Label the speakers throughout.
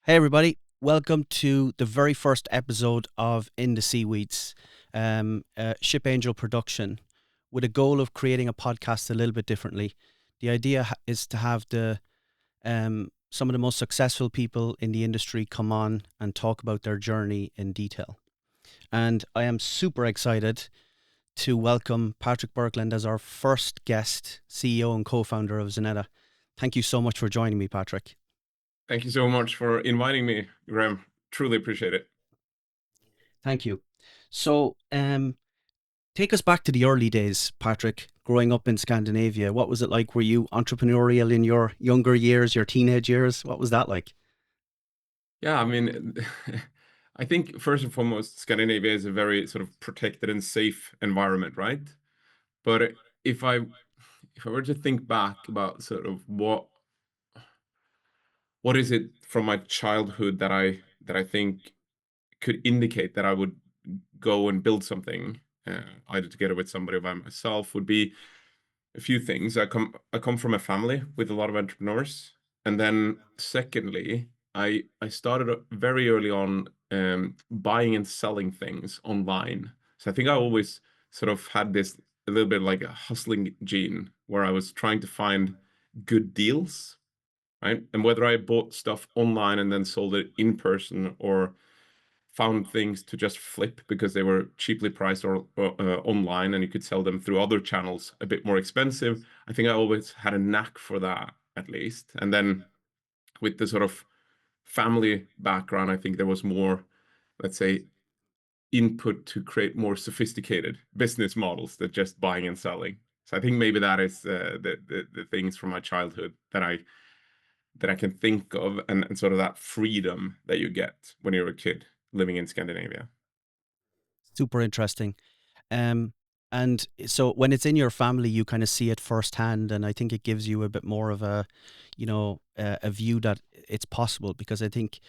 Speaker 1: Hey, everybody. Welcome to the very first episode of In the Seaweeds, Ship Angel production, with a goal of creating a podcast a little bit differently. The idea is to have some of the most successful people in the industry come on and talk about their journey in detail. And I am super excited to welcome Patrik Berglund as our first guest, CEO and co-founder of Xeneta. Thank you so much for joining me, Patrik.
Speaker 2: Thank you so much for inviting me, Graham. Truly appreciate it.
Speaker 1: Thank you. So, take us back to the early days, Patrik, growing up in Scandinavia. What was it like? Were you entrepreneurial in your younger years, your teenage years? What was that like?
Speaker 2: Yeah, I mean, I think first and foremost, Scandinavia is a very sort of protected and safe environment, right? But if I were to think back about sort of what is it from my childhood that I think could indicate that I would go and build something, either together with somebody or by myself, would be a few things. I come from a family with a lot of entrepreneurs, and then secondly, I started very early on buying and selling things online. So I think I always sort of had this a little bit like a hustling gene where I was trying to find good deals, right? And whether I bought stuff online and then sold it in person, or found things to just flip because they were cheaply priced or online, and you could sell them through other channels a bit more expensive. I think I always had a knack for that, at least. And then with the sort of family background, I think there was more, let's say, input to create more sophisticated business models than just buying and selling. So I think maybe that is the things from my childhood that I can think of, and sort of that freedom that you get when you're a kid living in Scandinavia.
Speaker 1: Super interesting. Um, and so when it's in your family, you kind of see it firsthand, and I think it gives you a bit more of a view that it's possible. Because I think,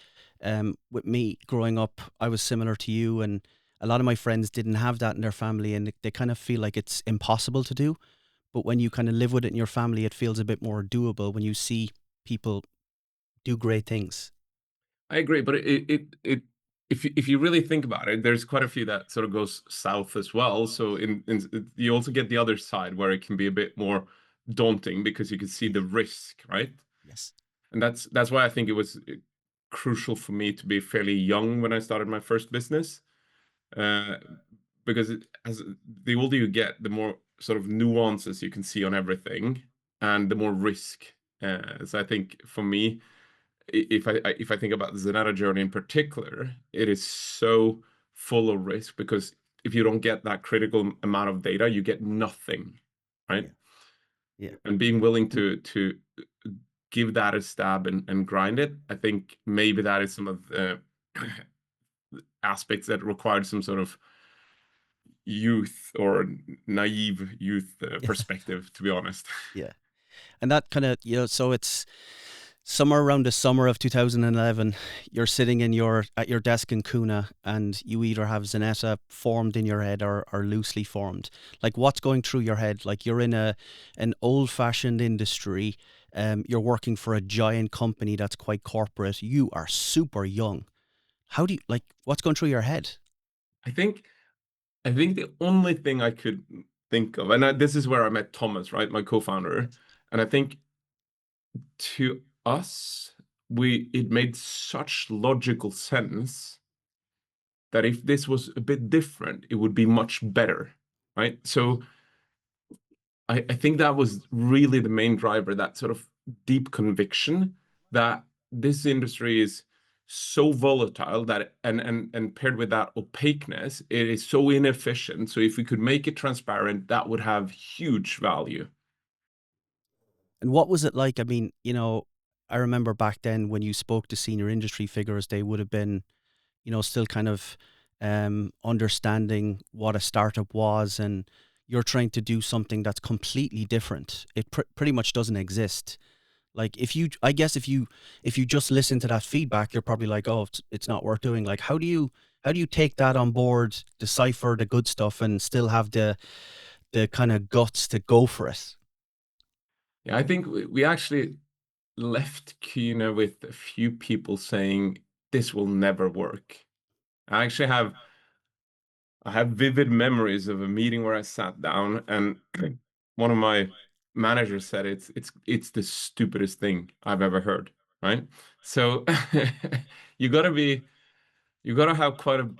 Speaker 1: with me growing up, I was similar to you, and a lot of my friends didn't have that in their family, and they kind of feel like it's impossible to do. But when you kind of live with it in your family, it feels a bit more doable when you see people do great things.
Speaker 2: I agree, but if you really think about it, there's quite a few that sort of goes south as well. So you also get the other side where it can be a bit more daunting because you can see
Speaker 1: Yeah.
Speaker 2: the risk, right?
Speaker 1: Yes.
Speaker 2: And that's why I think it was crucial for me to be fairly young when I started my first business, uh, because as the older you get, the more sort of nuances you can see on everything, and the more risk. So I think for me, if I think about the Zenata journey in particular, it is so full of risk because if you don't get that critical amount of data, you get nothing, right?
Speaker 1: Yeah. Yeah.
Speaker 2: And being willing
Speaker 1: And
Speaker 2: to give that a stab and grind it, I think maybe that is some of the aspects that required some sort of youth or naive youth
Speaker 1: yeah.
Speaker 2: perspective, to be honest.
Speaker 1: Yeah. And that kind of, so it's somewhere around the summer of 2011, you're sitting in your at your desk in Kuna, and you either have Xeneta formed in your head, or loosely formed. Like, what's going through your head? Like, you're in an old fashioned industry. You're working for a giant company that's quite corporate. You are super young. How do you, like, what's going through your head?
Speaker 2: I think I think the only thing I could think of, and this is where I met Thomas, right, my co-founder,
Speaker 1: Yes.
Speaker 2: and I think to us, we it made such logical sense that if this was a bit different, it would be much better, right? So I think that was really the main driver, that sort of deep conviction that this industry is so volatile that and paired with that opaqueness, it is so inefficient. So if we could make it transparent, that would have huge value.
Speaker 1: And what was it like? I mean, I remember back then when you spoke to senior industry figures, they would have been, still kind of understanding what a startup was, and you're trying to do something that's completely different. It pretty much doesn't exist. Like, I guess if you just listen to that feedback, you're probably like, oh, it's not worth doing. Like, how do you take that on board, decipher the good stuff, and still have the kind of guts to go for it?
Speaker 2: Yeah, I think we actually left Kina with a few people saying this will never work. I actually have vivid memories of a meeting where I sat down and one of my managers said it's the stupidest thing I've ever heard, right? So you gotta be you gotta have quite a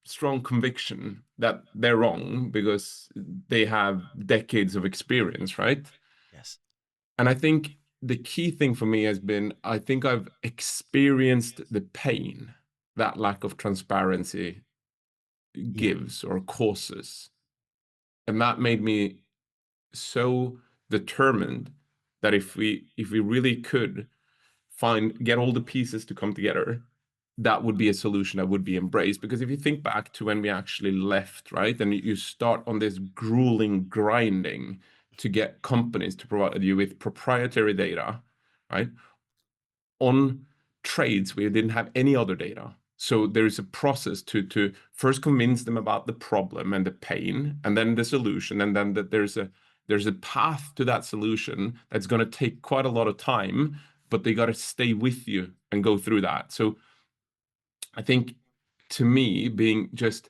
Speaker 2: strong conviction that they're wrong because they have decades of experience, right?
Speaker 1: Yes.
Speaker 2: And I think the key thing for me has been I think I've experienced the pain that lack of transparency
Speaker 1: Yeah.
Speaker 2: gives or causes. And that made me so determined that if we really could get all the pieces to come together, that would be a solution that would be embraced. Because if you think back to when we actually left, right, and you start on this grueling grinding to get companies to provide you with proprietary data, right, on trades where you didn't have any other data. So there is a process to first convince them about the problem and the pain, and then the solution, and then that there's a path to that solution that's going to take quite a lot of time, but they got to stay with you and go through that. So I think to me, being just,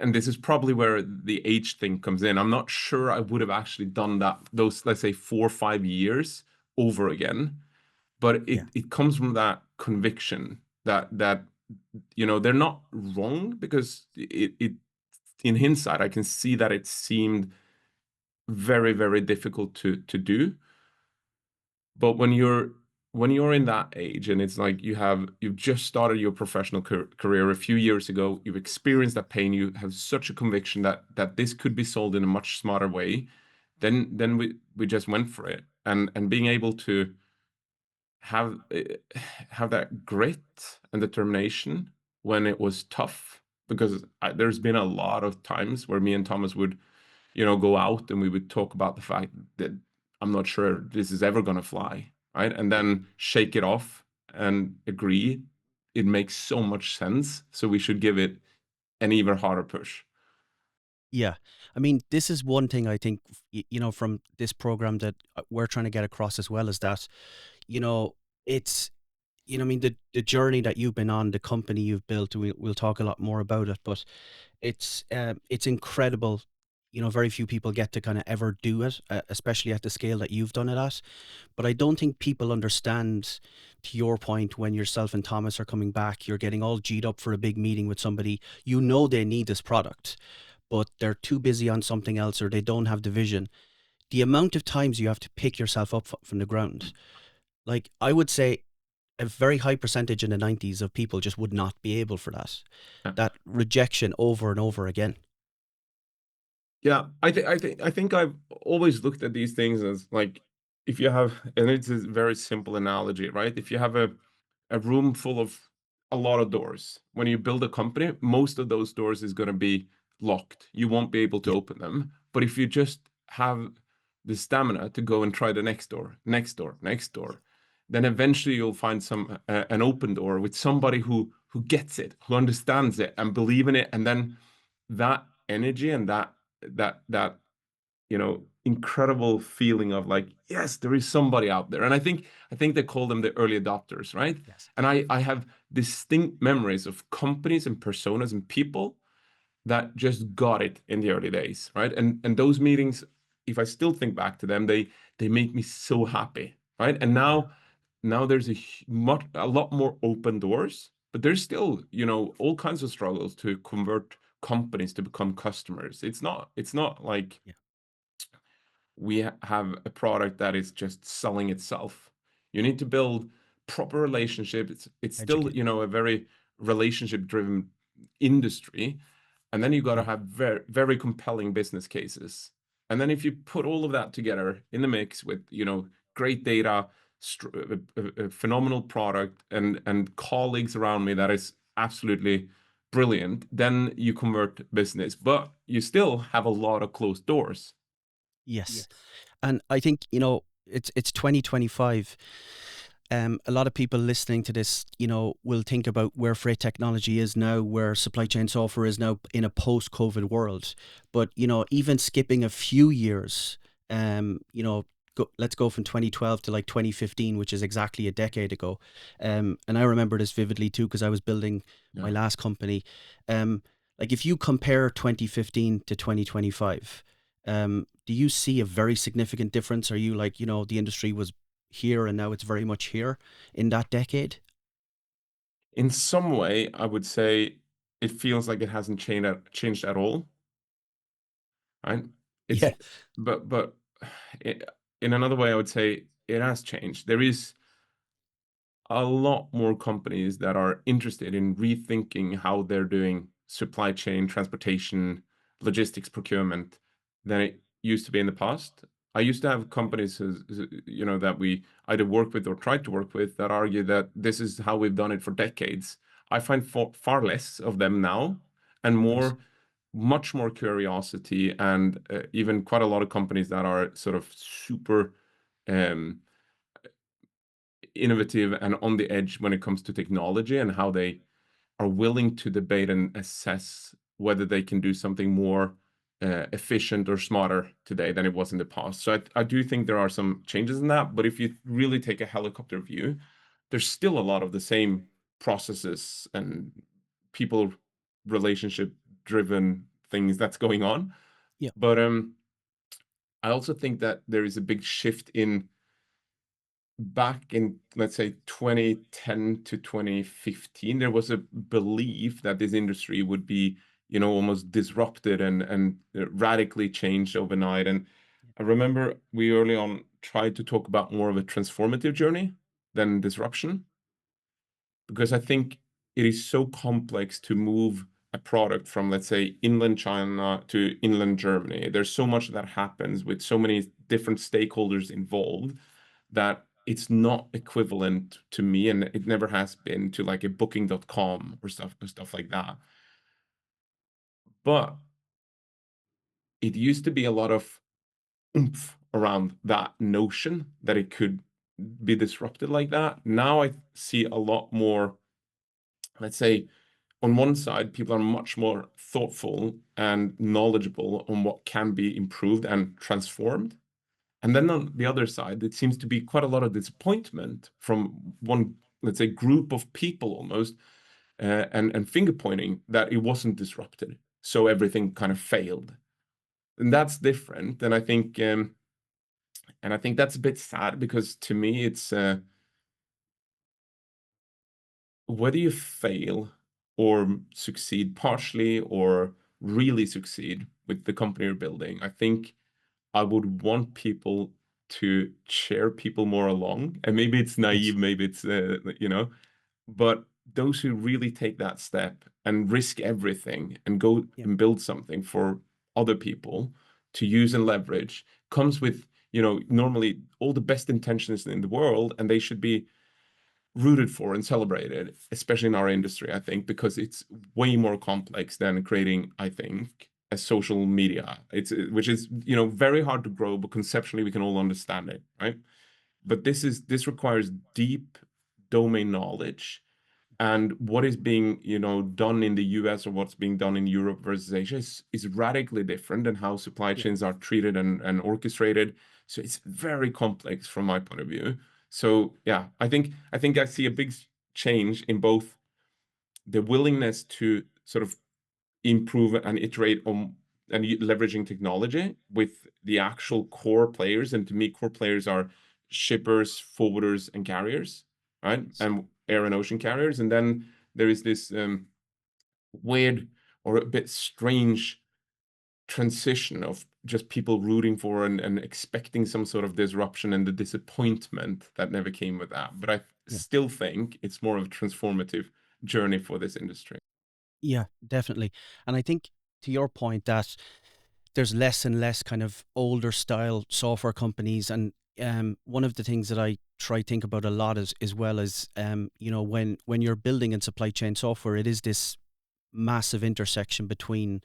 Speaker 2: and this is probably where the age thing comes in. I'm not sure I would have actually done that, those, let's say, 4 or 5 years over again, but
Speaker 1: Yeah.
Speaker 2: it comes from that conviction that they're not wrong, because it in hindsight I can see that it seemed very, very difficult to do. But when you're in that age and it's like you've just started your professional career a few years ago, you've experienced that pain, you have such a conviction that this could be solved in a much smarter way, then we just went for it. And being able to have have that grit and determination when it was tough, because there's been a lot of times where me and Thomas would go out and we would talk about the fact that I'm not sure this is ever going to fly, right? And
Speaker 1: Yeah.
Speaker 2: then shake it off and agree it makes so much sense, so we should give it an even harder push.
Speaker 1: Yeah. I mean, this is one thing I think, from this program that we're trying to get across as well, is that, you know, it's, I mean, the journey that you've been on, the company you've built, we'll talk a lot more about it, but it's incredible. Very few people get to kind of ever do it, especially at the scale that you've done it at. But I don't think people understand, to your point, when yourself and Thomas are coming back, you're getting all G'd up for a big meeting with somebody, they need this product, but they're too busy on something else or they don't have the vision. The amount of times you have to pick yourself up from the ground, like I would say a very high percentage in the 90s of people just would not be able for that rejection over and over again.
Speaker 2: Yeah, I think I've always looked at these things as like, if you have, and it's a very simple analogy, right? If you have a room full of a lot of doors, when you build a company, most of those doors is going to be locked. You won't be able to
Speaker 1: Yeah.
Speaker 2: open them. But if you just have the stamina to go and try the next door, next door, next door, then eventually you'll find an open door with somebody who gets it, who understands it and believe in it, and then that energy and that incredible feeling of like, yes, there is somebody out there. And I think they call them the early adopters, right?
Speaker 1: Yes.
Speaker 2: And I have distinct memories of companies and personas and people that just got it in the early days, right? And those meetings, if I still think back to them, they make me so happy, right? And
Speaker 1: Yeah.
Speaker 2: now there's a lot more open doors, but there's still all kinds of struggles to convert companies to become customers. It's not like
Speaker 1: Yeah.
Speaker 2: we have a product that is just selling itself. You need to build proper relationships. It's still,
Speaker 1: Educate.
Speaker 2: a very relationship driven industry. And then you got to
Speaker 1: Yeah.
Speaker 2: have very, very compelling business cases. And then if you put all of that together in the mix with, great data, a phenomenal product, and colleagues around me that is absolutely brilliant, then you convert business. But you still have a lot of closed doors.
Speaker 1: Yes. And I think, it's 2025. A lot of people listening to this, will think about where freight technology is now, where supply chain software is now in a post-COVID world. But, even skipping a few years, let's go from 2012 to like 2015, which is exactly a decade ago. And I remember this vividly too because I was building my
Speaker 2: Yeah.
Speaker 1: last company. Um, like if you compare 2015 to 2025, do you see a very significant difference? Are you like, the industry was here and now it's very much here in that decade?
Speaker 2: In some way, I would say it feels like it hasn't changed at all, right? It's
Speaker 1: Yeah.
Speaker 2: but it, in another way, I would say it has changed. There is a lot more companies that are interested in rethinking how they're doing supply chain, transportation, logistics, procurement than it used to be in the past. I used to have companies, that we either work with or tried to work with that argue that this is how we've done it for decades. I find far less of them now and
Speaker 1: Nice.
Speaker 2: much more curiosity and even quite a lot of companies that are sort of super um, innovative and on the edge when it comes to technology and how they are willing to debate and assess whether they can do something more efficient or smarter today than it was in the past. So I do think there are some changes in that, but if you really take a helicopter view, there's still a lot of the same processes and people relationship driven things that's going on.
Speaker 1: Yeah.
Speaker 2: But I also think that there is a big shift in back in, let's say, 2010 to 2015, there was a belief that this industry would be, almost disrupted and radically changed overnight. And I remember we early on tried to talk about more of a transformative journey than disruption, because I think it is so complex to move a product from, let's say, inland China to inland Germany. There's so much that happens with so many different stakeholders involved that it's not equivalent to me, and it never has been to like a booking.com or stuff like that. But it used to be a lot of oomph around that notion that it could be disrupted like that. Now I see a lot more, let's say, on one side, people are much more thoughtful and knowledgeable on what can be improved and transformed. And then on the other side, it seems to be quite a lot of disappointment from one, let's say, group of people almost, and finger pointing that it wasn't disrupted. So everything kind of failed. And that's different. And I think that's a bit sad because to me, it's whether you fail or succeed partially or really succeed with the company you're building, I think I would want people to cheer people more along. And maybe it's
Speaker 1: Yes.
Speaker 2: naive, maybe it's, but those who really take that step and risk everything and go
Speaker 1: Yeah.
Speaker 2: and build something for other people to use and leverage comes with, normally all the best intentions in the world, and they should be rooted for and celebrated, especially in our industry, I think, because it's way more complex than creating, I think, a social media. Which is, very hard to grow, but conceptually we can all understand it, right? But this requires deep domain knowledge, and what is being, done in the US or what's being done in Europe versus Asia is radically different than how supply
Speaker 1: Yeah.
Speaker 2: chains are treated and orchestrated. So it's very complex from my point of view. So yeah, I think I see a big change in both the willingness to sort of improve and iterate on and leveraging technology with the actual core players. And to me, core players are shippers, forwarders, and carriers, right?
Speaker 1: Yes.
Speaker 2: And air and ocean carriers. And then there is this weird or a bit strange transition of just people rooting for and expecting some sort of disruption and the disappointment that never came with that. But I
Speaker 1: Yeah.
Speaker 2: still think it's more of a transformative journey for this industry.
Speaker 1: Yeah, definitely. And I think to your point that there's less and less kind of older style software companies, and one of the things that I try to think about a lot is as well as when you're building in supply chain software, it is this massive intersection between,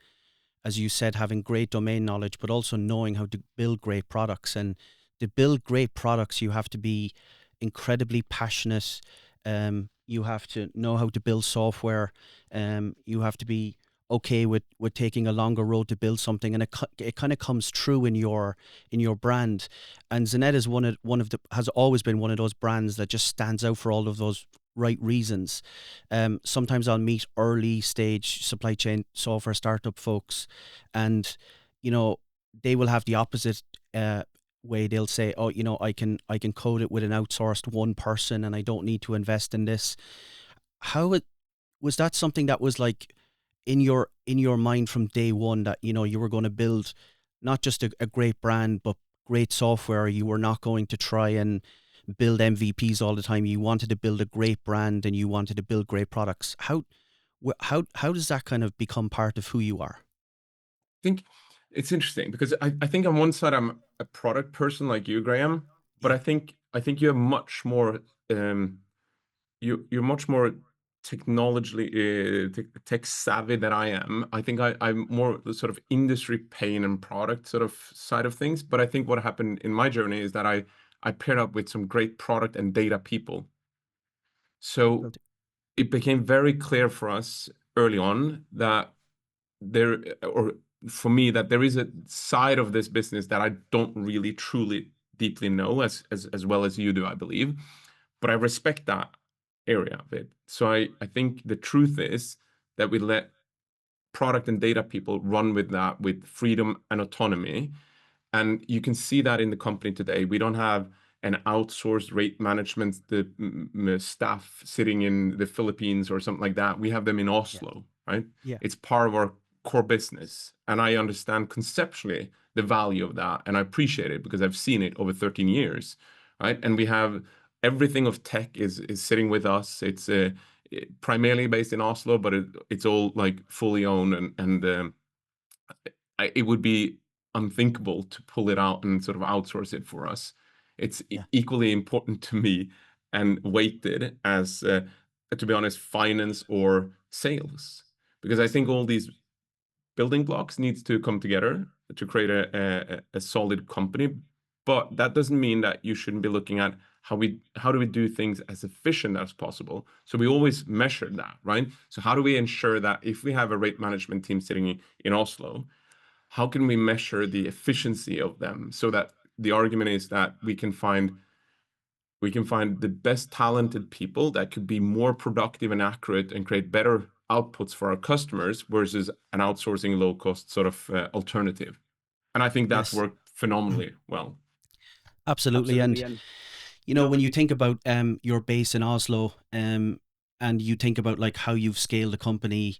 Speaker 1: as you said, having great domain knowledge, but also knowing how to build great products. And to build great products, you have to be incredibly passionate. You have to know how to build software. You have to be okay with taking a longer road to build something, and it kind of comes true in your brand. And Xeneta is one of the has always been one of those brands that just stands out for all of those right reasons. Sometimes I'll meet early stage supply chain software startup folks, and you know they will have the opposite way. They'll say, "Oh, I can code it with an outsourced one person, and I don't need to invest in this." How it was that something that was like in your mind from day one, that you were going to build not just a great brand but great software? You were not going to try and build MVPs all the time. You wanted to build a great brand and you wanted to build great products. How does that kind of become part of who you are?
Speaker 2: Think it's interesting because I think on one side I'm a product person like you, Graham, but
Speaker 1: Yeah,
Speaker 2: I think you have much more you're much more technologically tech savvy than I am. I think I'm more the sort of industry pain and product sort of side of things. But I think what happened in my journey is that I paired up with some great product and data people. So
Speaker 1: well,
Speaker 2: it became very clear for us early on that there, or for me, that there is a side of this business that I don't really truly deeply know as well as you do, I believe. But I respect that area of it. So I think the truth is that we let product and data people run with that with freedom and autonomy. And you can see that in the company today. We don't have an outsourced rate management staff sitting in the Philippines or something like that. We have them in
Speaker 1: yeah,
Speaker 2: Oslo, right?
Speaker 1: yeah,
Speaker 2: It's part of our core business. And I understand conceptually the value of that. And I appreciate it because I've seen it over 13 years, right? And we have everything of tech is sitting with us. It's primarily based in Oslo, but it's all like fully owned, and it would be unthinkable to pull it out and sort of outsource it for us. It's
Speaker 1: yeah,
Speaker 2: equally important to me and weighted as, to be honest, finance or sales, because I think all these building blocks needs to come together to create a solid company. But that doesn't mean that you shouldn't be looking at how do we do things as efficient as possible. So we always measure that, right? So how do we ensure that if we have a rate management team sitting in Oslo, how can we measure the efficiency of them so that the argument is that we can find the best talented people that could be more productive and accurate and create better outputs for our customers versus an outsourcing low cost sort of alternative. And I think that's
Speaker 1: yes,
Speaker 2: worked phenomenally well.
Speaker 1: absolutely. And
Speaker 2: Absolutely. And
Speaker 1: when you think about your base in Oslo, and you think about like how you've scaled the company,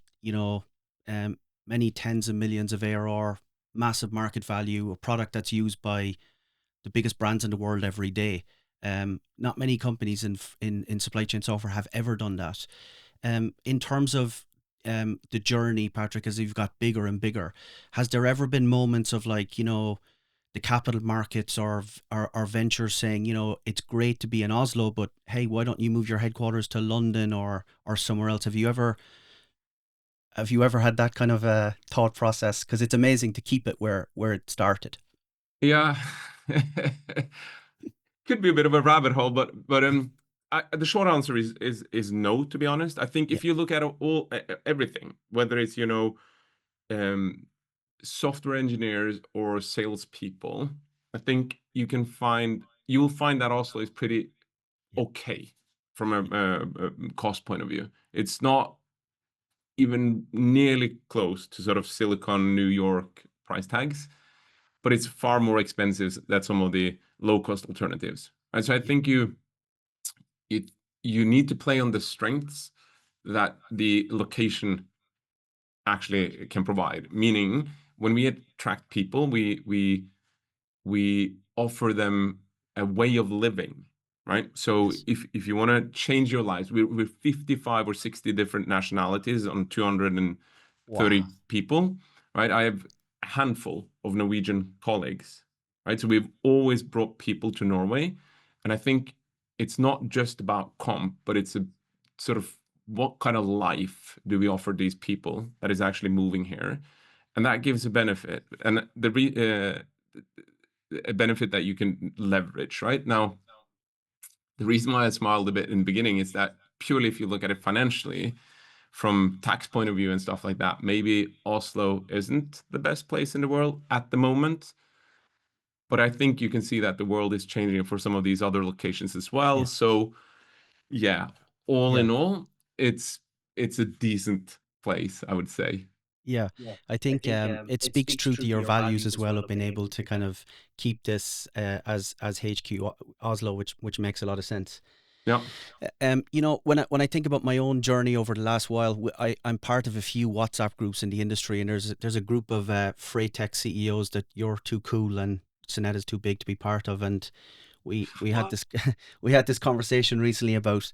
Speaker 1: um, many tens of millions of ARR, massive market value, a product that's used by the biggest brands in the world every day. Not many companies in supply chain software have ever done that. In terms of the journey, Patrick, as you've got bigger and bigger, has there ever been moments of like, the capital markets or ventures saying, it's great to be in Oslo, but hey, why don't you move your headquarters to London or somewhere else? Have you ever had that kind of a thought process? Because it's amazing to keep it where it started.
Speaker 2: Yeah, could be a bit of a rabbit hole, but the short answer is no. To be honest, I think
Speaker 1: Yeah,
Speaker 2: if you look at everything, whether it's um, software engineers or salespeople, I think you'll find that Oslo is pretty
Speaker 1: yeah,
Speaker 2: okay from
Speaker 1: yeah,
Speaker 2: a cost point of view. It's not even nearly close to sort of Silicon New York price tags, but it's far more expensive than some of the low cost alternatives. And so I
Speaker 1: yeah,
Speaker 2: think it you need to play on the strengths that the location actually can provide. Meaning, when we attract people, we offer them a way of living, right? So
Speaker 1: yes.
Speaker 2: if you want to change your lives, we're 55 or 60 different nationalities on 230
Speaker 1: Wow.
Speaker 2: people, right? I have a handful of Norwegian colleagues, right? So we've always brought people to Norway, and I think it's not just about comp, but it's a sort of what kind of life do we offer these people that is actually moving here, and that gives a benefit, and a benefit that you can leverage. Right now, the reason why I smiled a bit in the beginning is that purely if you look at it financially, from tax point of view and stuff like that, maybe Oslo isn't the best place in the world at the moment. But I think you can see that the world is changing for some of these other locations as well.
Speaker 1: Yeah.
Speaker 2: So yeah, all
Speaker 1: Yeah.
Speaker 2: in all, it's a decent place, I would say.
Speaker 1: Yeah, I think it speaks true to your values as well of being able to kind of keep this as HQ Oslo, which makes a lot of sense.
Speaker 2: Yeah.
Speaker 1: You know, when I think about my own journey over the last while, I'm part of a few WhatsApp groups in the industry, and there's a group of freight tech CEOs that you're too cool and Xeneta's too big to be part of, and we had this we had this conversation recently about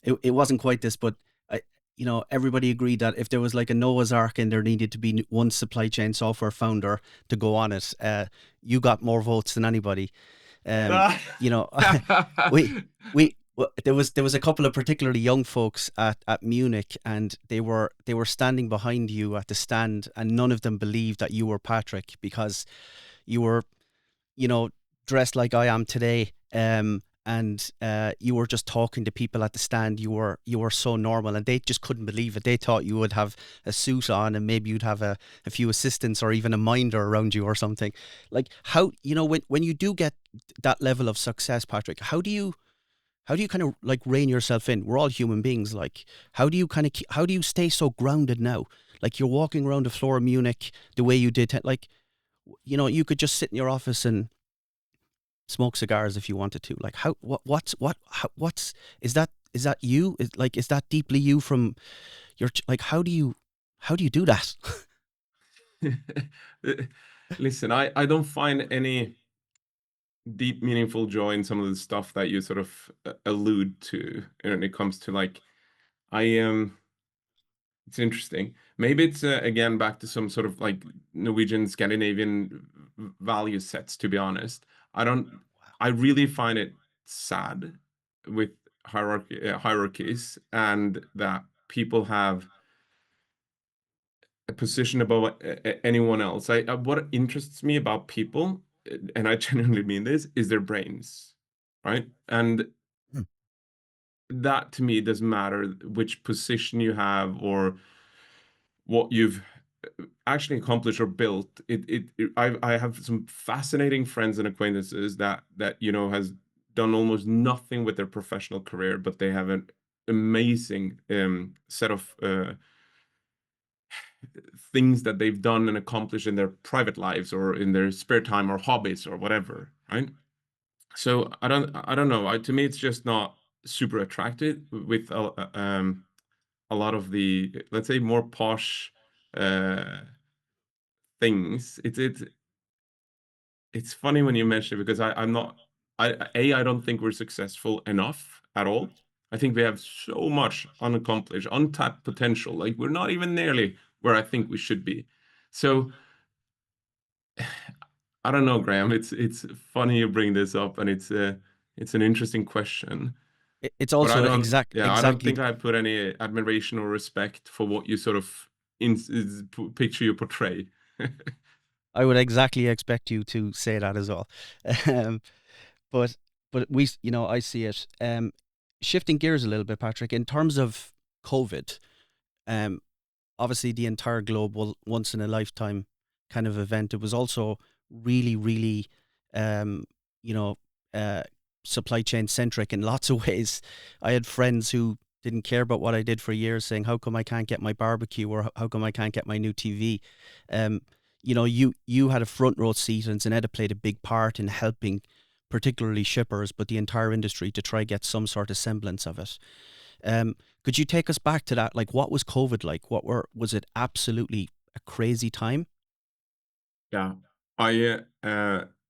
Speaker 1: it wasn't quite this, but I, you know, everybody agreed that if there was like a Noah's Ark and there needed to be one supply chain software founder to go on it, you got more votes than anybody. You know, we there was a couple of particularly young folks at Munich, and they were standing behind you at the stand, and none of them believed that you were Patrik because you were, you know, dressed like I am today. And you were just talking to people at the stand. You were so normal, and they just couldn't believe it. They thought you would have a suit on, and maybe you'd have a few assistants or even a minder around you or something. Like how, you know, when you do get that level of success, Patrik, how do you kind of like rein yourself in? We're all human beings. Like how do you kind of how do you stay so grounded now? Like you're walking around the floor of Munich the way you did. Like, you know, you could just sit in your office and smoke cigars if you wanted to. Like how what's is that you? Is that deeply you from your like how do you do that?
Speaker 2: Listen, I don't find any deep, meaningful joy in some of the stuff that you sort of allude to when it comes to like, I am. It's interesting. Maybe it's again back to some sort of like Norwegian, Scandinavian value sets. To be honest, I don't. I really find it sad with hierarchies, and that people have a position above anyone else. What interests me about people, and I genuinely mean this, is their brains, right? And
Speaker 1: Hmm.
Speaker 2: that to me doesn't matter which position you have or what you've actually accomplished or built. I have some fascinating friends and acquaintances that you know has done almost nothing with their professional career, but they have an amazing set of things that they've done and accomplished in their private lives or in their spare time or hobbies or whatever, right? So I don't know. To me, it's just not super attractive with a lot of the, let's say, more posh uh, things. It's funny when you mention it because I'm not. I don't think we're successful enough at all. I think we have so much unaccomplished, untapped potential. Like we're not even nearly where I think we should be. So I don't know, Graham. It's funny you bring this up, and it's an interesting question.
Speaker 1: It's
Speaker 2: But I
Speaker 1: also
Speaker 2: don't. Yeah, I don't
Speaker 1: exactly
Speaker 2: think I put any admiration or respect for what you sort of picture you portray.
Speaker 1: I would exactly expect you to say that as well. Um, but you know, I see it. Shifting gears a little bit, Patrik, in terms of COVID, um, obviously the entire globe was once in a lifetime kind of event. It was also really, really, um, you know, uh, supply chain centric in lots of ways. I had friends who didn't care about what I did for years, saying, "How come I can't get my barbecue?" or "How come I can't get my new TV?" Um, you know, you had a front row seat, and Xeneta played a big part in helping, particularly shippers, but the entire industry to try get some sort of semblance of it. Um, could you take us back to that? Like, what was COVID like? Was it absolutely a crazy time?
Speaker 2: Yeah, I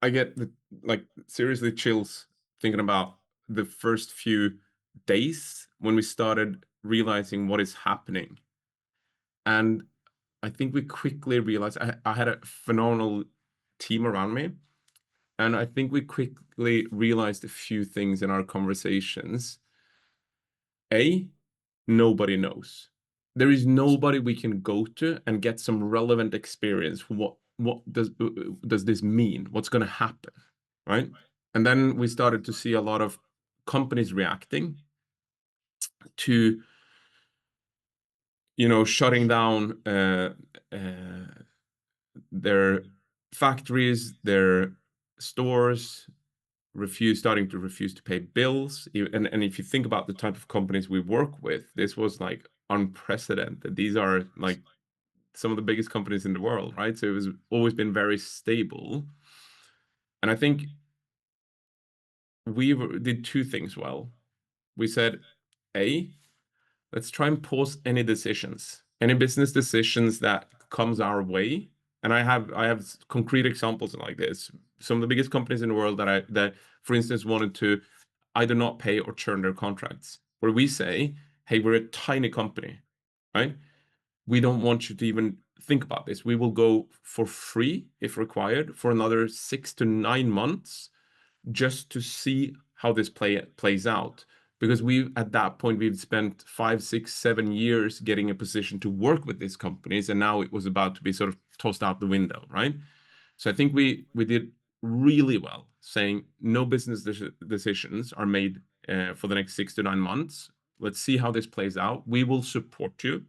Speaker 2: get like seriously chills thinking about the first few days when we started realizing what is happening. And I think we quickly realized I had a phenomenal team around me. And I think we quickly realized a few things in our conversations. A, nobody knows. There is nobody we can go to and get some relevant experience. What does this mean? What's going to happen, right? And then we started to see a lot of companies reacting to shutting down uh, their factories, their stores, starting to refuse to pay bills. And if you think about the type of companies we work with, this was like unprecedented. These are like some of the biggest companies in the world, right? So it was always been very stable. And I think we did two things well. We said, A, let's try and pause any decisions, any business decisions that comes our way. And I have concrete examples like this. Some of the biggest companies in the world that for instance wanted to either not pay or churn their contracts, where we say, hey, we're a tiny company, right? We don't want you to even think about this. We will go for free if required for another 6 to 9 months just to see how this plays out. Because at that point we've spent 5, 6, 7 years getting a position to work with these companies, and now it was about to be sort of tossed out the window, right? So I think we did really well saying no business decisions are made for the next 6 to 9 months. Let's see how this plays out. We will support you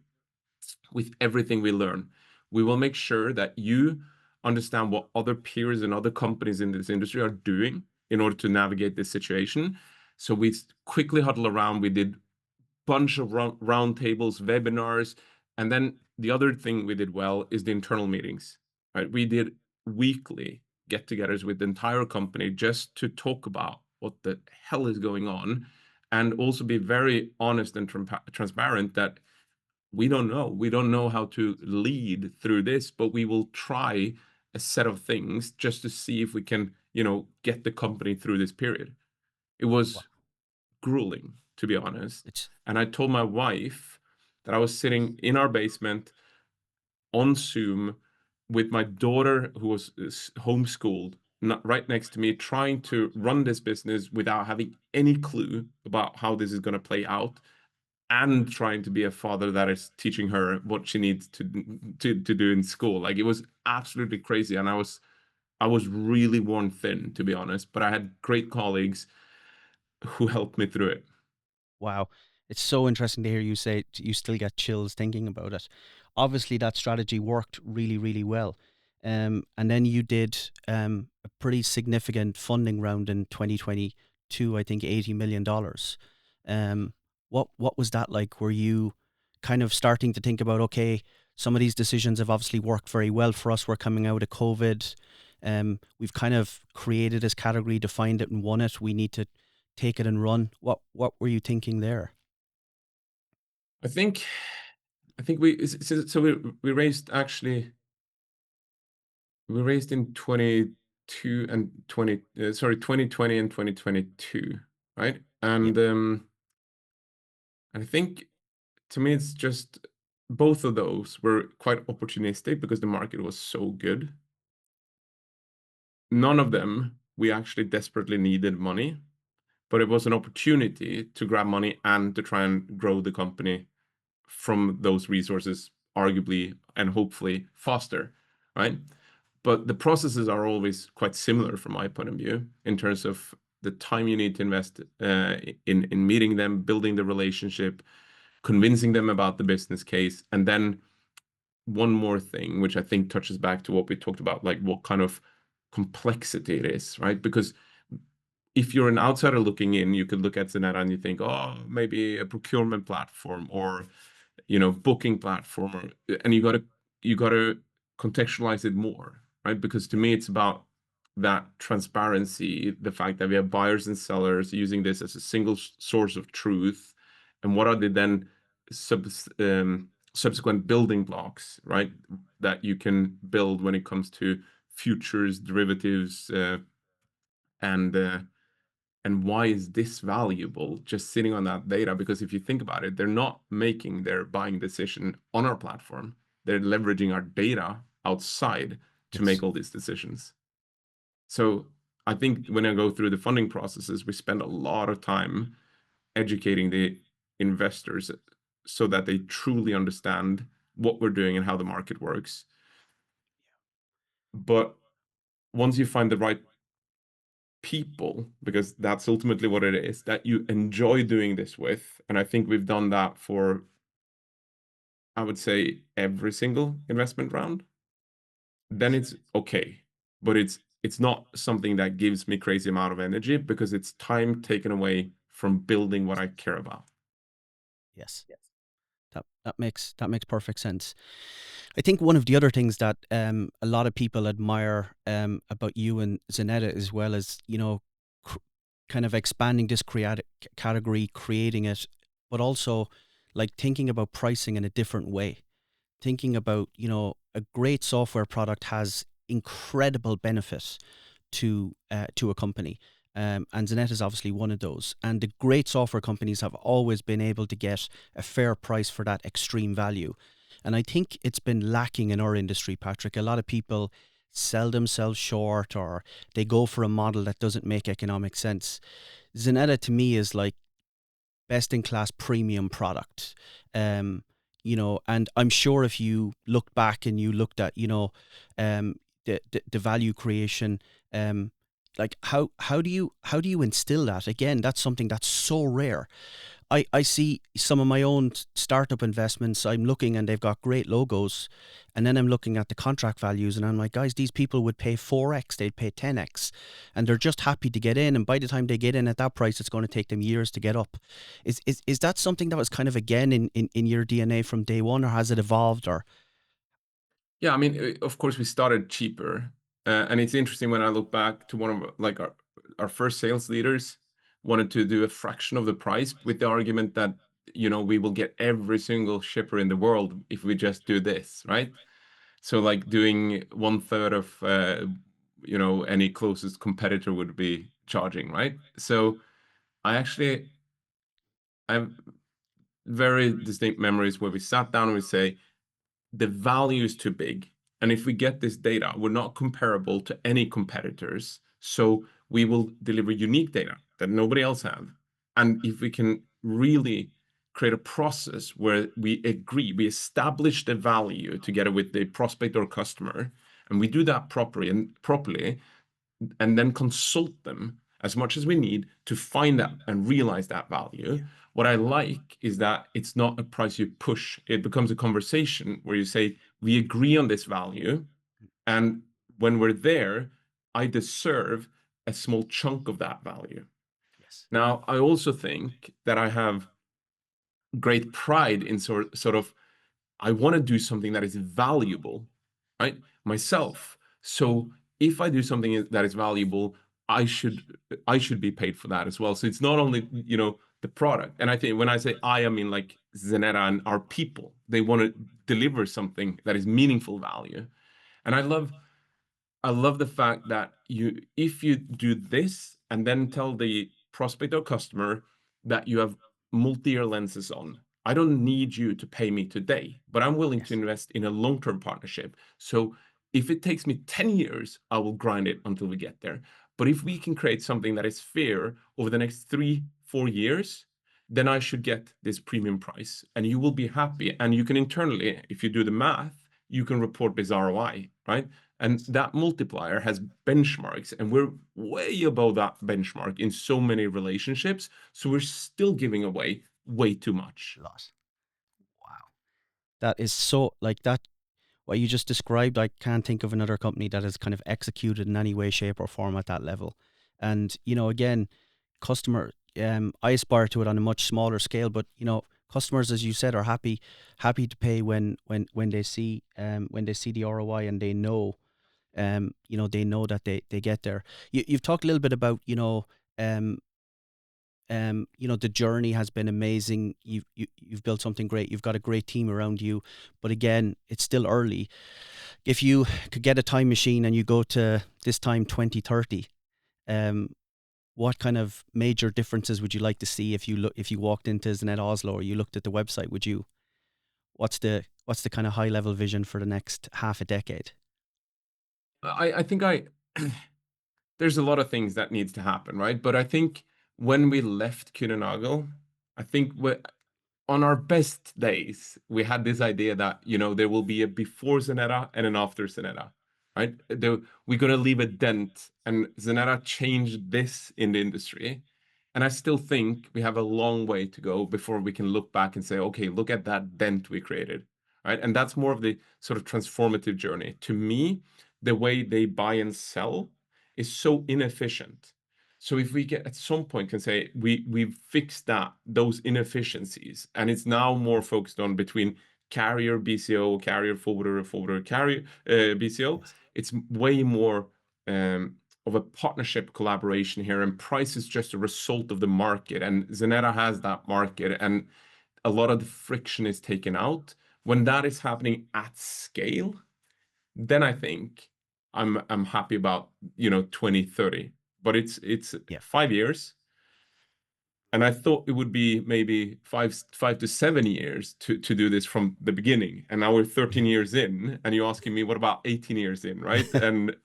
Speaker 2: with everything we learn. We will make sure that you understand what other peers and other companies in this industry are doing in order to navigate this situation. So we quickly huddle around. We did bunch of round tables, webinars, and then the other thing we did well is the internal meetings. Right, we did weekly get-togethers with the entire company just to talk about what the hell is going on, and also be very honest and transparent that we don't know. We don't know how to lead through this, but we will try a set of things just to see if we can, get the company through this period. It
Speaker 1: Wow.
Speaker 2: was grueling, to be honest.
Speaker 1: It's
Speaker 2: And I told my wife that I was sitting in our basement on Zoom with my daughter, who was homeschooled, right next to me, trying to run this business without having any clue about how this is going to play out, and trying to be a father that is teaching her what she needs to do in school. Like, it was absolutely crazy, and I was really worn thin, to be honest. But I had great colleagues who helped me through it.
Speaker 1: Wow. It's so interesting to hear you say you still get chills thinking about it. Obviously, that strategy worked really, really well. And then you did a pretty significant funding round in 2022, I think $80 million. What was that like? Were you kind of starting to think about, okay, some of these decisions have obviously worked very well for us. We're coming out of COVID. We've kind of created this category, defined it and won it. We need to take it and run. What were you thinking there?
Speaker 2: I think I think we raised, actually, we raised in 22 and 20 sorry 2020 and 2022, right?
Speaker 1: Yeah.
Speaker 2: And I think, to me, it's just both of those were quite opportunistic because the market was so good. None of them we actually desperately needed money, but it was an opportunity to grab money and to try and grow the company from those resources, arguably and hopefully faster, right? But the processes are always quite similar from my point of view, in terms of the time you need to invest in meeting them, building the relationship, convincing them about the business case. And then one more thing, which I think touches back to what we talked about, like what kind of complexity it is, right? Because if you're an outsider looking in, you could look at Xeneta and you think, oh, maybe a procurement platform, or booking platform, and you got to contextualize it more, right? Because to me, it's about that transparency, the fact that we have buyers and sellers using this as a single source of truth, and what are the then subsequent building blocks, right, that you can build when it comes to futures, derivatives, and why is this valuable, just sitting on that data? Because if you think about it, they're not making their buying decision on our platform. They're leveraging our data outside to
Speaker 1: Yes.
Speaker 2: make all these decisions. So I think when I go through the funding processes, we spend a lot of time educating the investors so that they truly understand what we're doing and how the market works. But once you find the right people, because that's ultimately what it is, that you enjoy doing this with, and I think we've done that for I would say every single investment round, then
Speaker 1: Yes.
Speaker 2: it's okay. But it's not something that gives me crazy amount of energy because it's time taken away from building what I care about.
Speaker 1: Yes. That makes perfect sense. I think one of the other things that a lot of people admire about you and Xeneta, as well as cr- kind of expanding this category, creating it, but also like thinking about pricing in a different way. Thinking about a great software product has incredible benefit to a company. And Xeneta is obviously one of those. And the great software companies have always been able to get a fair price for that extreme value. And I think it's been lacking in our industry, Patrick. A lot of people sell themselves short, or they go for a model that doesn't make economic sense. Xeneta to me is like best in class premium product. Um, and I'm sure if you looked back and you looked at, the value creation, like how do you instill that? Again, that's something that's so rare. I see some of my own startup investments. I'm looking and they've got great logos. And then I'm looking at the contract values and I'm like, guys, these people would pay 4x, they'd pay 10x. And they're just happy to get in. And by the time they get in at that price, it's going to take them years to get up. Is that something that was kind of again in your DNA from day one, or has it evolved? Or
Speaker 2: Yeah, I mean, of course, we started cheaper, and it's interesting when I look back to one of like our first sales leaders wanted to do a fraction of the price with the argument that we will get every single shipper in the world if we just do this, right? So like doing one third of any closest competitor would be charging, right? So I have very distinct memories where we sat down and we say, the value is too big. And if we get this data, we're not comparable to any competitors. So we will deliver unique data that nobody else have. And if we can really create a process where we agree, we establish the value together with the prospect or customer, and we do that properly, and then consult them as much as we need to find that and realize that value. What I like is that it's not a price you push. It becomes a conversation where you say, we agree on this value. And when we're there, I deserve a small chunk of that value.
Speaker 1: yes,
Speaker 2: Now, I also think that I have great pride in sort of I want to do something that is valuable, right? Myself. So if I do something that is valuable, I should I should be paid for that as well. So it's not only, the product. And I think when I say I mean like Xeneta and our people. They want to deliver something that is meaningful value. And I love the fact that if you do this and then tell the prospect or customer that you have multi-year lenses on, I don't need you to pay me today, but I'm willing to
Speaker 1: yes,
Speaker 2: invest in a long-term partnership. So if it takes me 10 years, I will grind it until we get there. But if we can create something that is fair over the next 3-4 years, then I should get this premium price and you will be happy. And you can internally, if you do the math, you can report this ROI, right? And
Speaker 1: yes.
Speaker 2: that multiplier has benchmarks, and we're way above that benchmark in so many relationships. So we're still giving away way too much.
Speaker 1: Lot. Wow. That is so like that. What you just described, I can't think of another company that has kind of executed in any way, shape, or form at that level. And again, customer, I aspire to it on a much smaller scale, but customers, as you said, are happy to pay when they see the ROI, and they know that they get there. You've talked a little bit about um, the journey has been amazing. You've built something great. You've got a great team around you, but again, it's still early. If you could get a time machine and you go to this time 2030, um, what kind of major differences would you like to see if you walked into Zanet Oslo or you looked at the website? What's the kind of high level vision for the next half a decade?
Speaker 2: I think there's a lot of things that needs to happen, right? But I think when we left Kühnenagel, I think on our best days, we had this idea that, there will be a before Xeneta and an after Xeneta, right? We're going to leave a dent, and Xeneta changed this in the industry. And I still think we have a long way to go before we can look back and say, okay, look at that dent we created, right? And that's more of the sort of transformative journey. To me, the way they buy and sell is so inefficient. So if we get at some point can say we've fixed those inefficiencies, and it's now more focused on between carrier BCO, carrier forwarder carrier BCO,
Speaker 1: Yes.
Speaker 2: it's way more of a partnership collaboration here, and price is just a result of the market, and Xeneta has that market, and a lot of the friction is taken out. When that is happening at scale, then I think I'm happy about 2030. But it's
Speaker 1: Yeah.
Speaker 2: 5 years, and I thought it would be maybe 5 to 7 years to do this from the beginning, and now we're 13 years in, and you're asking me what about 18 years in, right? And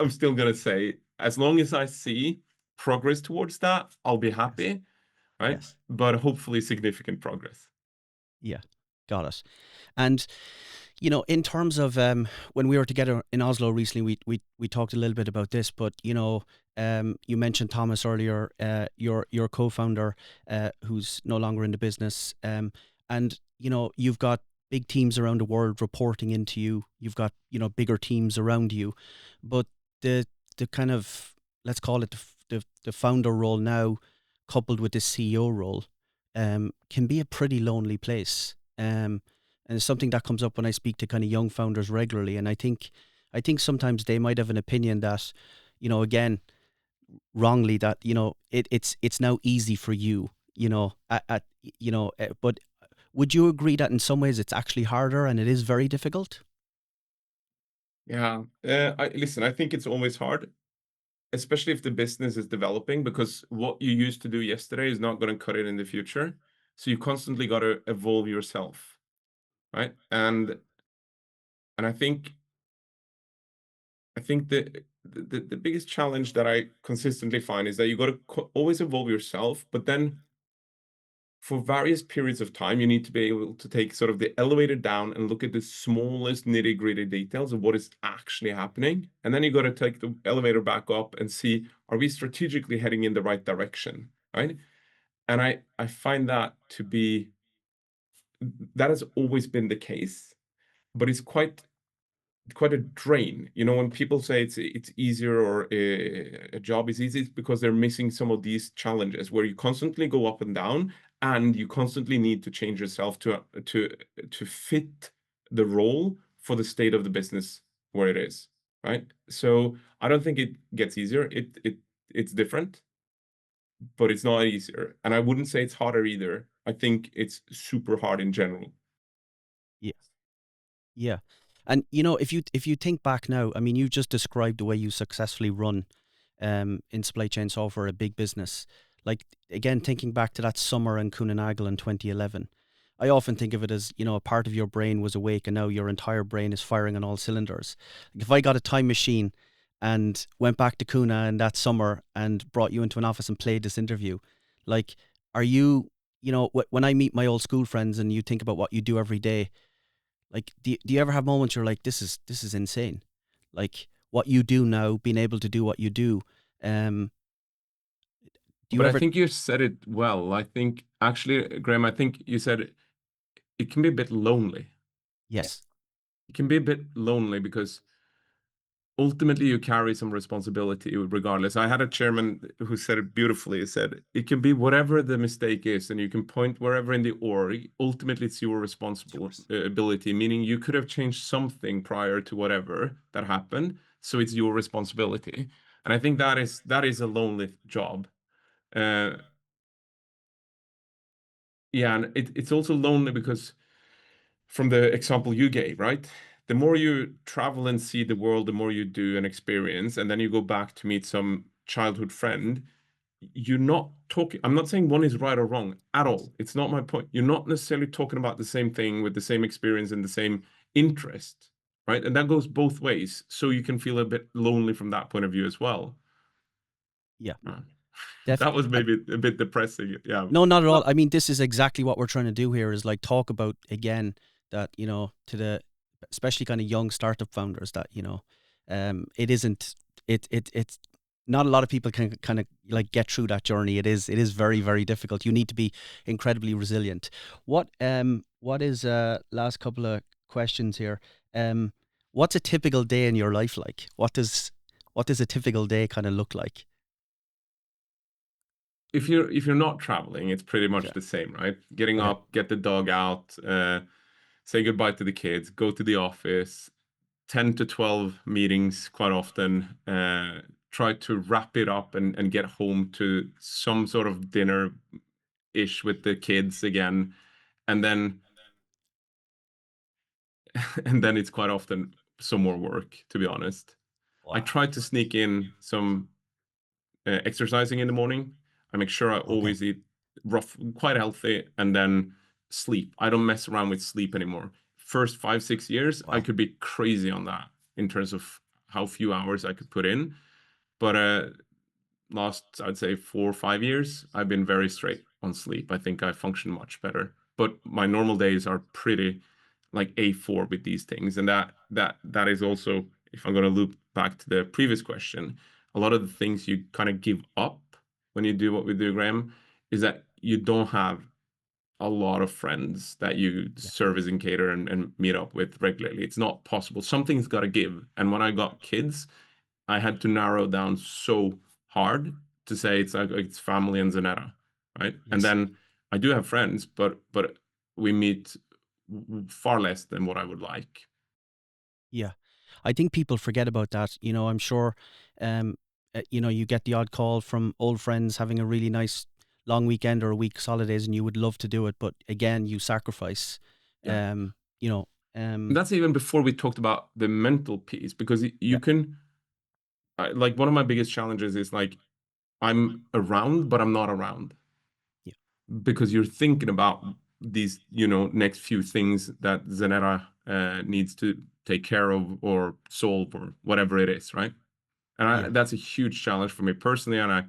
Speaker 2: I'm still gonna say, as long as I see progress towards that, I'll be
Speaker 1: Yes.
Speaker 2: happy, right?
Speaker 1: Yes.
Speaker 2: But hopefully significant progress.
Speaker 1: Yeah. Got it. And in terms of when we were together in Oslo recently, we talked a little bit about this, but you mentioned Thomas earlier, your co-founder, who's no longer in the business, and you've got big teams around the world reporting into you. You've got bigger teams around you, but the kind of, let's call it the founder role now, coupled with the CEO role, can be a pretty lonely place. And it's something that comes up when I speak to kind of young founders regularly. And I think sometimes they might have an opinion that, again, wrongly, that it's now easy for you, but would you agree that in some ways it's actually harder and it is very difficult?
Speaker 2: Yeah. Listen, I think it's always hard, especially if the business is developing, because what you used to do yesterday is not going to cut it in the future. So you constantly got to evolve yourself, right? And I think the biggest challenge that I consistently find is that you got to always evolve yourself, but then for various periods of time, you need to be able to take sort of the elevator down and look at the smallest nitty-gritty details of what is actually happening. And then you got to take the elevator back up and see, are we strategically heading in the right direction, right? And I find that has always been the case, but it's quite a drain. When people say it's easier, or a job is easy, it's because they're missing some of these challenges where you constantly go up and down, and you constantly need to change yourself to fit the role for the state of the business where it is, right? So I don't think it gets easier. It's different, but it's not easier. And I wouldn't say it's harder either. I think it's super hard in general.
Speaker 1: Yeah. Yeah. And if you think back now, I mean, you just described the way you successfully run in supply chain software, a big business. Like, again, thinking back to that summer in Coonagall in 2011, I often think of it as, a part of your brain was awake and now your entire brain is firing on all cylinders. Like, if I got a time machine and went back to Kuna in that summer and brought you into an office and played this interview, like, are you, when I meet my old school friends and you think about what you do every day, like, do you ever have moments you're like, this is insane? Like, what you do now, being able to do what you do. Um, do you
Speaker 2: But I
Speaker 1: ever?
Speaker 2: think you said it well. I think actually, Graham, I think you said it can be a bit lonely.
Speaker 1: Yes.
Speaker 2: It can be a bit lonely because ultimately you carry some responsibility regardless. I had a chairman who said it beautifully. He said, it can be whatever the mistake is, and you can point wherever in the org. Ultimately, it's your
Speaker 1: It's yours.
Speaker 2: responsibility, meaning you could have changed something prior to whatever that happened. So it's your responsibility. And I think that is a lonely job. Uh, yeah, and it's also lonely because from the example you gave, right? The more you travel and see the world, the more you do and experience, and then you go back to meet some childhood friend, you're not talking. I'm not saying one is right or wrong at all. It's not my point. You're not necessarily talking about the same thing with the same experience and the same interest, right? And that goes both ways. So you can feel a bit lonely from that point of view as well.
Speaker 1: Yeah.
Speaker 2: Uh,
Speaker 1: Def.
Speaker 2: That was maybe a bit depressing. Yeah.
Speaker 1: No, not at all. I mean, this is exactly what we're trying to do here, is like talk about, again, that, to the, especially kind of young startup founders, that, it isn't, it's not a lot of people can kind of like get through that journey. It is very, very difficult. You need to be incredibly resilient. What is last couple of questions here? Um, what's a typical day in your life like? What does a typical day kind of look like?
Speaker 2: If you're not traveling, it's pretty much
Speaker 1: Okay.
Speaker 2: the same, right? Getting
Speaker 1: Okay.
Speaker 2: up, get the dog out, say goodbye to the kids, go to the office, 10 to 12 meetings quite often, try to wrap it up and get home to some sort of dinner ish with the kids again, and then and then it's quite often some more work, to be honest. I
Speaker 1: Wow.
Speaker 2: try to sneak in some exercising in the morning. I make sure I
Speaker 1: Okay.
Speaker 2: always eat quite healthy, and then sleep. I don't mess around with sleep anymore. First 5 6 years, I
Speaker 1: Wow.
Speaker 2: could be crazy on that in terms of how few hours I could put in. But last, I'd say 4 or 5 years, I've been very straight on sleep. I think I function much better. But my normal days are pretty like A4 with these things, and that is also, if I'm going to loop back to the previous question, a lot of the things you kind of give up when you do what we do, Graham, is that you don't have a lot of friends that you
Speaker 1: Yeah.
Speaker 2: service and cater and meet up with regularly. It's not possible. Something's got to give. And when I got kids, I had to narrow down so hard to say it's like it's family and Xeneta, right? And
Speaker 1: Yes.
Speaker 2: then I do have friends, but we meet far less than what I would like.
Speaker 1: Yeah. I think people forget about that. I'm sure, um, you get the odd call from old friends having a really nice long weekend or a week's holidays, and you would love to do it, but again, you sacrifice.
Speaker 2: Yeah.
Speaker 1: Um, you know,
Speaker 2: And
Speaker 1: um,
Speaker 2: that's even before we talked about the mental piece, because you
Speaker 1: yeah,
Speaker 2: can, like, one of my biggest challenges is like, I'm around, but I'm not around
Speaker 1: yeah,
Speaker 2: because you're thinking about these, next few things that Zenera needs to take care of or solve or whatever it is, right? And
Speaker 1: yeah,
Speaker 2: that's a huge challenge for me personally. And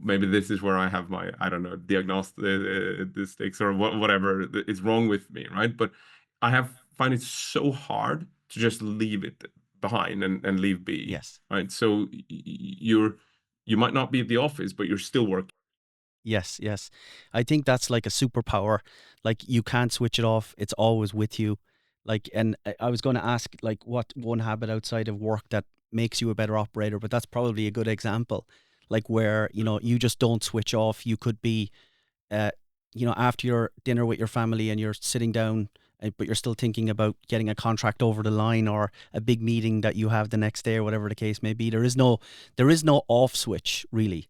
Speaker 2: maybe this is where I have my, I don't know, diagnostics or whatever is wrong with me, right? But find it so hard to just leave it behind and leave be,
Speaker 1: yes.
Speaker 2: right? So you might not be at the office, but you're still working.
Speaker 1: Yes, yes. I think that's like a superpower. Like you can't switch it off. It's always with you. Like, and I was going to ask, like, what one habit outside of work that makes you a better operator, but that's probably a good example. Like where, you just don't switch off. You could be, uh, after your dinner with your family and you're sitting down, but you're still thinking about getting a contract over the line or a big meeting that you have the next day or whatever the case may be. There is no off switch really.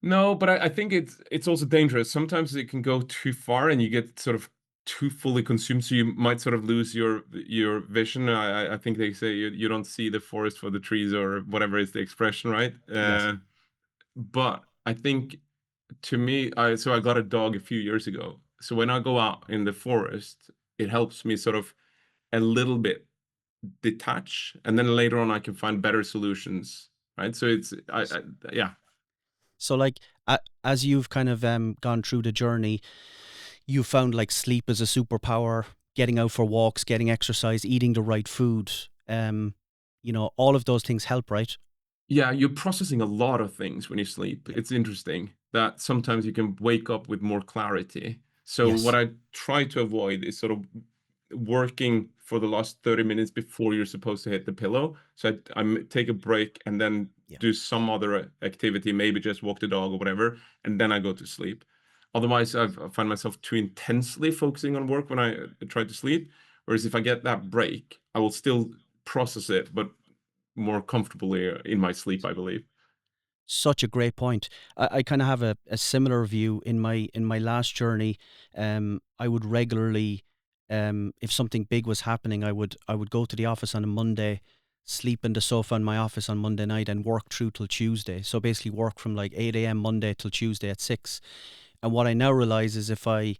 Speaker 2: No, but I think it's also dangerous. Sometimes it can go too far, and you get sort of too fully consumed, so you might sort of lose your vision. I think they say you don't see the forest for the trees or whatever is the expression, right?
Speaker 1: Yes.
Speaker 2: But I think to me, I got a dog a few years ago. So when I go out in the forest, it helps me sort of a little bit detach, and then later on I can find better solutions, right? So yeah.
Speaker 1: So, like, as you've kind of gone through the journey, you found like sleep is a superpower, getting out for walks, getting exercise, eating the right food. All of those things help, right?
Speaker 2: Yeah, you're processing a lot of things when you sleep.
Speaker 1: Yeah.
Speaker 2: It's interesting that sometimes you can wake up with more clarity. So what
Speaker 1: Yes.
Speaker 2: I try to avoid is sort of working for the last 30 minutes before you're supposed to hit the pillow. So take a break and then
Speaker 1: Yeah.
Speaker 2: do some other activity, maybe just walk the dog or whatever, and then I go to sleep. Otherwise, I find myself too intensely focusing on work when I try to sleep. Whereas if I get that break, I will still process it, but more comfortably in my sleep, I believe.
Speaker 1: Such a great point. I kind of have a similar view in my last journey. I would regularly, if something big was happening, I would go to the office on a Monday, sleep in the sofa in my office on Monday night, and work through till Tuesday. So basically, work from like 8 a.m. Monday till Tuesday at 6. And what I now realize is if I,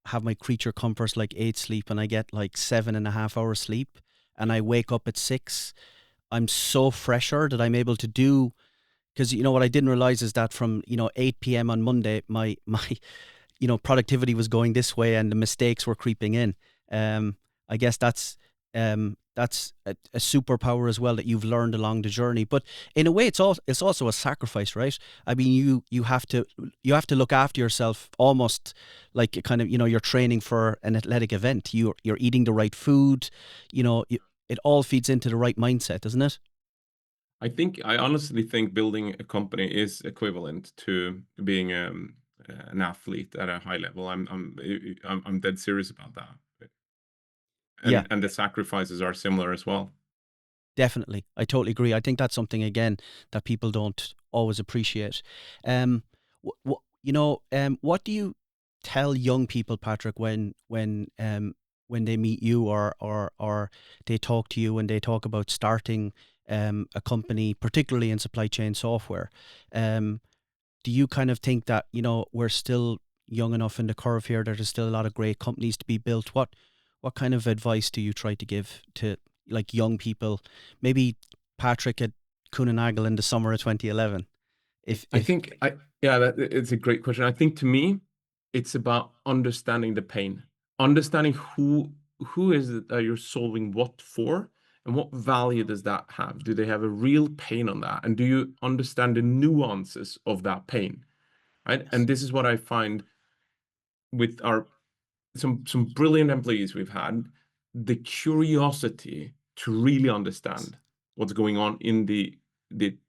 Speaker 1: have my creature comforts like 8 sleep and I get like 7.5 hours sleep, and I wake up at 6, I'm so fresher that I'm able to do, because what I didn't realize is that from 8 p.m. on Monday, my productivity was going this way and the mistakes were creeping in. I guess that's That's a superpower as well that you've learned along the journey. But in a way, it's also a sacrifice, right? I mean, you have to look after yourself almost like a kind of, you're training for an athletic event. You're eating the right food. It all feeds into the right mindset, doesn't it?
Speaker 2: I honestly think building a company is equivalent to being an athlete at a high level. I'm dead serious about that.
Speaker 1: Yeah.
Speaker 2: And the sacrifices are similar as well.
Speaker 1: Definitely. I totally agree. I think that's something, again, that people don't always appreciate. Um, what do you tell young people, Patrik, when they meet you, or they talk to you and they talk about starting a company, particularly in supply chain software? Um, do you kind of think that, we're still young enough in the curve here, that there's still a lot of great companies to be built? What kind of advice do you try to give to, like, young people, maybe Patrik at Kunenagel in the summer of 2011?
Speaker 2: I
Speaker 1: If
Speaker 2: think it's a great question. I think to me, it's about understanding the pain, understanding who is it that you're solving what for, and what value does that have? Do they have a real pain on that? And do you understand the nuances of that pain? Right.
Speaker 1: Yes.
Speaker 2: And this is what I find with our some brilliant employees we've had, the curiosity to really understand what's going on in the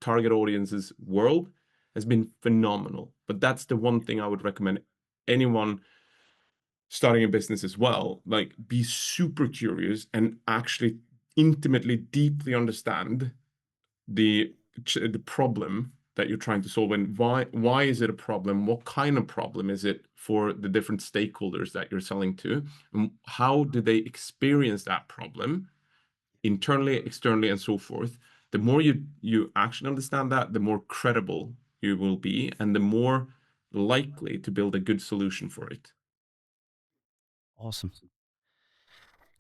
Speaker 2: target audience's world has been phenomenal. But that's the one thing I would recommend anyone starting a business as well. Like, be super curious and actually intimately, deeply understand the the problem that you're trying to solve, and why is it a problem, what kind of problem is it for the different stakeholders that you're selling to, and how do they experience that problem internally, externally, and so forth. The more you actually understand that, the more credible you will be, and the more likely to build a good solution for it.
Speaker 1: Awesome.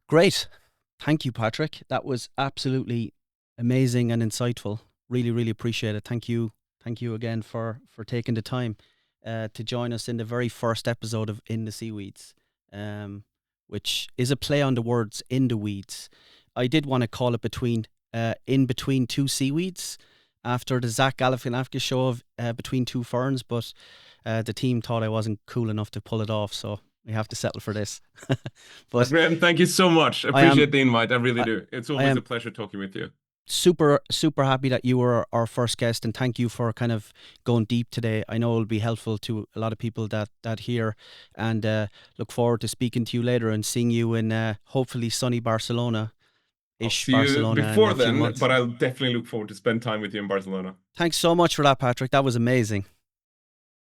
Speaker 1: Great. Thank you, Patrik. That was absolutely amazing and insightful. Really, really appreciate it. Thank you. Thank you again for taking the time to join us in the very first episode of In the Seaweeds, which is a play on the words "in the weeds." I did want to call it in between two seaweeds, after the Zach Galifianakis show of Between Two Ferns, but the team thought I wasn't cool enough to pull it off, so we have to settle for this. But
Speaker 2: Graham, thank you so much.
Speaker 1: I am
Speaker 2: Appreciate the invite. I really
Speaker 1: I,
Speaker 2: do. It's
Speaker 1: I
Speaker 2: always
Speaker 1: am
Speaker 2: a pleasure talking with you.
Speaker 1: super super happy that you were our first guest, and thank you for kind of going deep today. I know it'll be helpful to a lot of people that hear, and look forward to speaking to you later and seeing you in hopefully sunny Barcelona
Speaker 2: I'll
Speaker 1: ish
Speaker 2: see you
Speaker 1: Barcelona in
Speaker 2: before
Speaker 1: a few
Speaker 2: then,
Speaker 1: months.
Speaker 2: but I'll definitely look forward to spend time with you in Barcelona.
Speaker 1: Thanks so much for that, Patrik. That was amazing.